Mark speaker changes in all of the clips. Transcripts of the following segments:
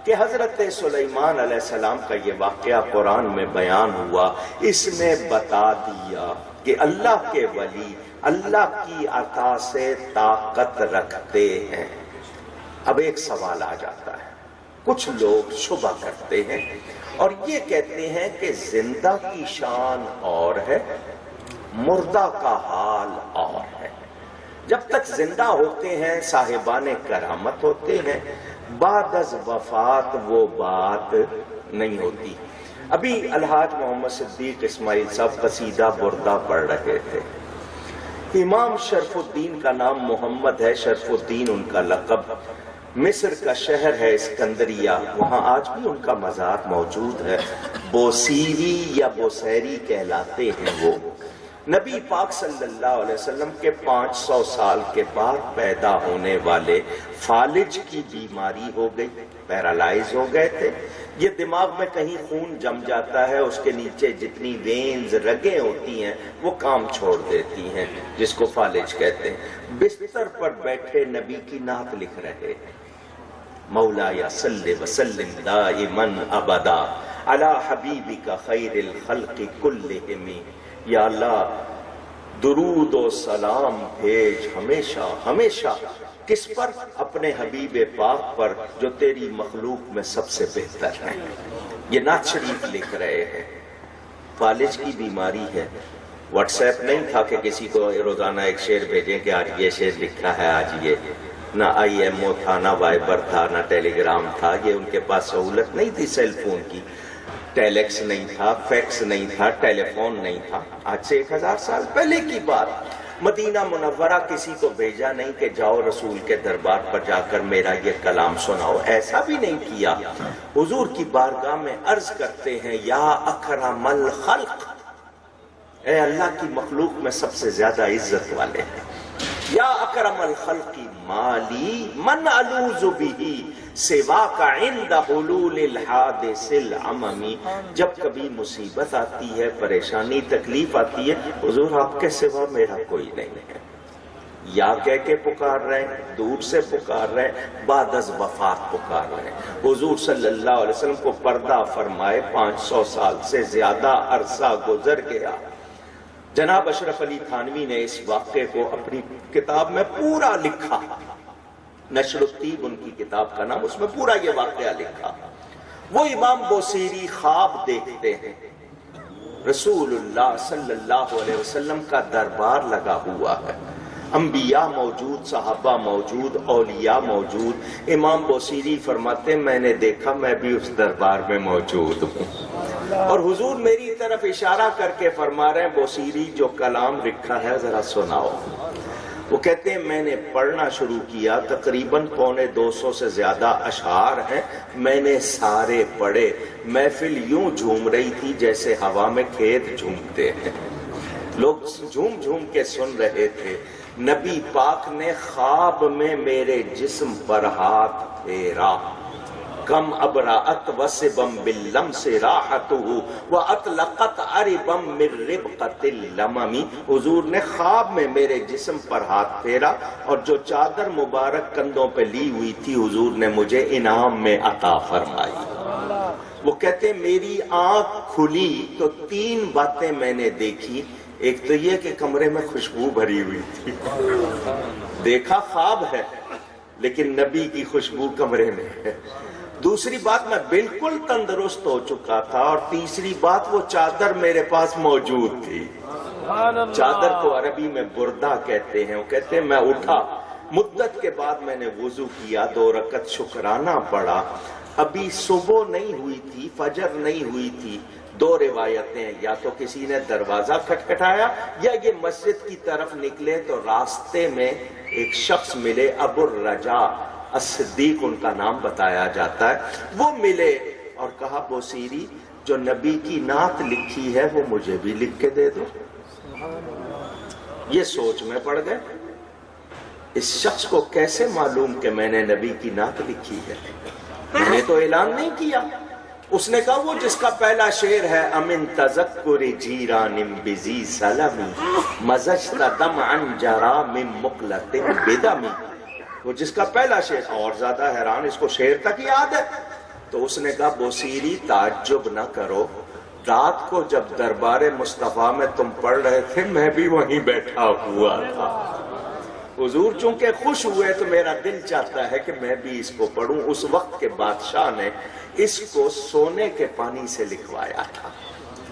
Speaker 1: کہ حضرت سلیمان علیہ السلام کا یہ واقعہ قرآن میں بیان ہوا، اس نے بتا دیا کہ اللہ کے ولی اللہ کی عطا سے طاقت رکھتے ہیں۔ اب ایک سوال آ جاتا ہے، کچھ لوگ شبہ کرتے ہیں اور یہ کہتے ہیں کہ زندہ کی شان اور ہے، مردہ کا حال اور ہے۔ جب تک زندہ ہوتے ہیں صاحبان کرامت ہوتے ہیں، بعد از وفات وہ بات نہیں ہوتی۔ ابھی الحاج محمد صدیق اسماعیل صاحب قصیدہ بردہ پڑھ رہے تھے۔ امام شرف الدین کا نام محمد ہے، شرف الدین ان کا لقب۔ مصر کا شہر ہے اسکندریہ، وہاں آج بھی ان کا مزار موجود ہے۔ بوسیری یا بوسیری کہلاتے ہیں وہ۔ نبی پاک صلی اللہ علیہ وسلم کے 500 سال کے بعد پیدا ہونے والے فالج کی بیماری ہو گئی، پیرالائز ہو گئے تھے۔ یہ دماغ میں کہیں خون جم جاتا ہے، اس کے نیچے جتنی وینز رگیں ہوتی ہیں وہ کام چھوڑ دیتی ہیں، جس کو فالج کہتے ہیں۔ بستر پر بیٹھے نبی کی نعت لکھ رہے ہیں، مولایا صلی وسلم دائما ابدا علی حبیبک خیر الخلق کلہم۔ یا اللہ درود و سلام بھیج ہمیشہ ہمیشہ کس پر؟ اپنے حبیب پاک پر جو تیری مخلوق میں سب سے بہتر ہے۔ یہ نعت شریف لکھ رہے ہیں۔ فالج کی بیماری ہے، واٹس ایپ نہیں تھا کہ کسی کو روزانہ ایک شعر بھیجیں کہ آج یہ شعر لکھا ہے، آج یہ، نہ آئی ایم او تھا، نہ وائبر تھا، نہ ٹیلی گرام تھا، یہ ان کے پاس سہولت نہیں تھی سیل فون کی، ٹیلیکس نہیں تھا، فیکس نہیں تھا، ٹیلی فون نہیں تھا۔ آج سے 1000 سال پہلے کی بات۔ مدینہ منورہ کسی کو بھیجا نہیں کہ جاؤ رسول کے دربار پر جا کر میرا یہ کلام سناؤ، ایسا بھی نہیں کیا۔ حضور کی بارگاہ میں عرض کرتے ہیں، یا اکرم الخلق، اے اللہ کی مخلوق میں سب سے زیادہ عزت والے ہیں۔ یا اکرم الخلق مالی من الوذ بہ سواک عند حلول الحادث العممی۔ جب کبھی مصیبت آتی ہے، پریشانی تکلیف آتی ہے، حضور آپ کے سوا میرا کوئی نہیں ہے۔ یا کہہ کے پکار رہے ہیں، دور سے پکار رہے ہیں، بعد از وفات پکار رہے ہیں۔ حضور صلی اللہ علیہ وسلم کو پردہ فرمائے 500 سال سے زیادہ عرصہ گزر گیا۔ جناب اشرف علی تھانوی نے اس واقعے کو اپنی کتاب میں پورا لکھا، نشر الطیب ان کی کتاب کا نام، اس میں پورا یہ واقعہ لکھا۔ وہ امام بوسیری خواب دیکھتے ہیں، رسول اللہ صلی اللہ علیہ وسلم کا دربار لگا ہوا ہے، انبیاء موجود، صحابہ موجود، اولیاء موجود۔ امام بوسیری فرماتے میں نے دیکھا میں بھی اس دربار میں موجود ہوں، اور حضور میری طرف اشارہ کر کے فرما رہے ہیں، بوسیری جو کلام لکھا ہے ذرا سناؤ۔ وہ کہتے ہیں میں نے پڑھنا شروع کیا، تقریباً 250 سے زیادہ اشعار ہیں، میں نے سارے پڑھے۔ محفل یوں جھوم رہی تھی جیسے ہوا میں کھیت جھومتے ہیں، لوگ جھوم جھوم کے سن رہے تھے۔ نبی پاک نے خواب میں میرے جسم پر ہاتھ پھیرا، کم ابرأت وسبم باللمس راحتہ واطلقت عربم من ربقۃ اللمم۔ حضور نے خواب میں میرے جسم پر ہاتھ پھیرا اور جو چادر مبارک کندھوں پہ لی ہوئی تھی حضور نے مجھے انعام میں عطا فرمائی۔ وہ کہتے ہیں میری آنکھ کھلی تو 3 باتیں میں نے دیکھی۔ ایک تو یہ کہ کمرے میں خوشبو بھری ہوئی تھی، دیکھا خواب ہے لیکن نبی کی خوشبو کمرے میں ہے۔ دوسری بات میں بالکل تندرست ہو چکا تھا، اور تیسری بات وہ چادر میرے پاس موجود تھی۔ چادر کو عربی میں بردہ کہتے ہیں۔ وہ کہتے ہیں میں اٹھا، مدت کے بعد میں نے وضو کیا، 2 رکعت شکرانہ پڑھا، ابھی صبح نہیں ہوئی تھی، فجر نہیں ہوئی تھی۔ 2 روایتیں، یا تو کسی نے دروازہ کھٹکھٹایا یا یہ مسجد کی طرف نکلے تو راستے میں ایک شخص ملے، ابو الرجاء الصدیق ان کا نام بتایا جاتا ہے۔ وہ ملے اور کہا بوسیری جو نبی کی نعت لکھی ہے وہ مجھے بھی لکھ کے دے دو۔ یہ سوچ میں پڑ گئے، اس شخص کو کیسے معلوم کہ میں نے نبی کی نعت لکھی ہے؟ میں نے تو اعلان نہیں کیا۔ اس نے کہا وہ جس کا پہلا شعر ہے امن تذکر جیران بزی سلمی مزجت دمعا جرا من مقلت بدمی، وہ جس کا پہلا شعر، اور زیادہ حیران اس کو شعر تک یاد ہے۔ تو اس نے کہا بوسیری تعجب نہ کرو، رات کو جب دربار مصطفیٰ میں تم پڑھ رہے تھے میں بھی وہیں بیٹھا ہوا تھا، حضور چونکہ خوش ہوئے تو میرا دل چاہتا ہے کہ میں بھی اس کو پڑھوں۔ اس وقت کے بادشاہ نے اس کو سونے کے پانی سے لکھوایا تھا۔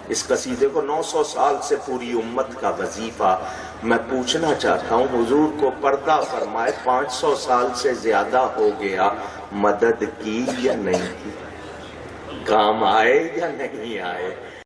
Speaker 1: اس قصیدے کو 900 سال سے پوری امت کا وظیفہ۔ میں پوچھنا چاہتا ہوں حضور کو پردہ فرمائے 500 سال سے زیادہ ہو گیا، مدد کی یا نہیں کی؟ کام آئے یا نہیں آئے؟